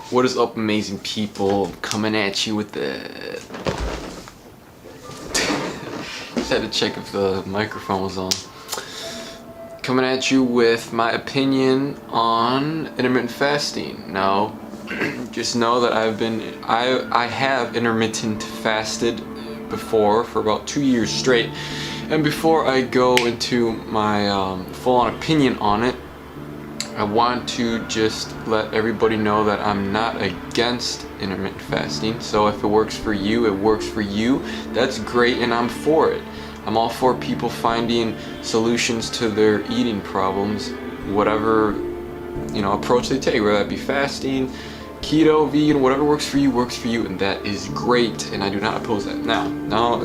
What is up, amazing people? Coming at you with the... Just had to check if the microphone was on. Coming at you with my opinion on intermittent fasting. Now, just know that I have intermittent fasted before for about 2 years straight. And before I go into my full-on opinion on it, I want to just let everybody know that I'm not against intermittent fasting. So if it works for you, it works for you. That's great, and I'm for it. I'm all for people finding solutions to their eating problems, whatever approach they take, whether that be fasting, keto, vegan, whatever works for you, and that is great, and I do not oppose that. Now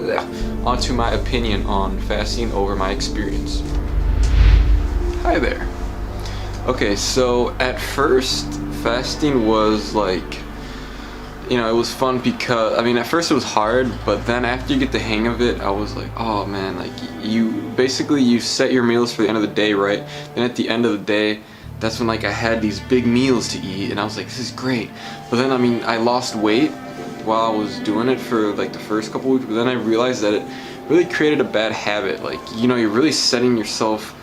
on to my opinion on fasting over my experience. Hi there. Okay, so at first, fasting was like, it was fun because, at first it was hard, but then after you get the hang of it, I was like, oh man, like you set your meals for the end of the day, right? Then at the end of the day, that's when like I had these big meals to eat, and I was like, this is great. But then, I lost weight while I was doing it for like the first couple weeks, but then I realized that it really created a bad habit. Like, you're really setting yourself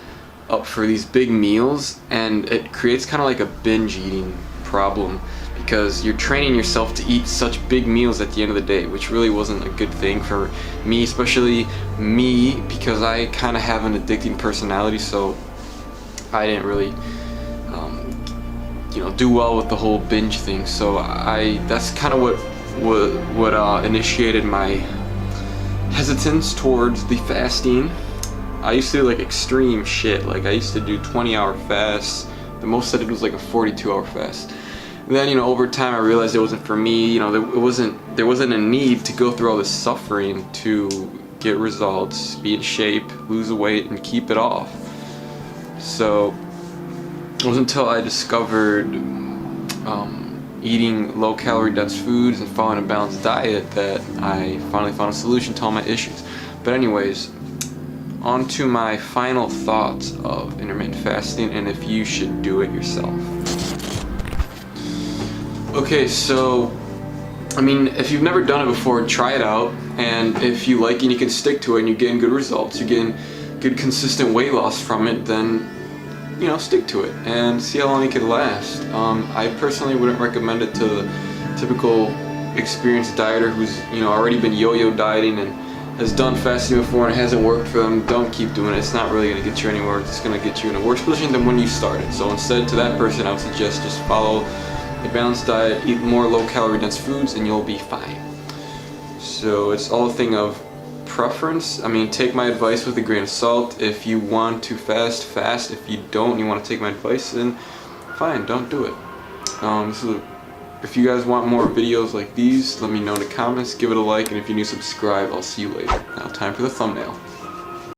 up for these big meals, and it creates kind of like a binge eating problem because you're training yourself to eat such big meals at the end of the day, which really wasn't a good thing for me, especially me, because I kind of have an addicting personality, so I didn't really do well with the whole binge thing. So that's kind of what initiated my hesitance towards the fasting. I used to do like extreme shit. Like I used to do 20-hour fasts. The most I did was like a 42-hour fast. And then, over time I realized it wasn't for me. There wasn't a need to go through all this suffering to get results, be in shape, lose the weight, and keep it off. So it wasn't until I discovered eating low-calorie dense foods and following a balanced diet that I finally found a solution to all my issues. But anyways, on to my final thoughts of intermittent fasting and if you should do it yourself. Okay, so if you've never done it before, try it out, and if you like it and you can stick to it and you're getting good results, you're getting good consistent weight loss from it, then stick to it and see how long it can last. I personally wouldn't recommend it to the typical experienced dieter who's already been yo-yo dieting and has done fasting before and it hasn't worked for them. Don't keep doing it. It's not really going to get you anywhere. It's going to get you in a worse position than when you started. So instead, to that person, I would suggest just follow a balanced diet, eat more low-calorie dense foods, and you'll be fine. So it's all a thing of preference. Take my advice with a grain of salt. If you want to fast, fast. If you don't and you want to take my advice, then fine, don't do it. If you guys want more videos like these, let me know in the comments, give it a like, and if you're new, subscribe. I'll see you later. Now, time for the thumbnail.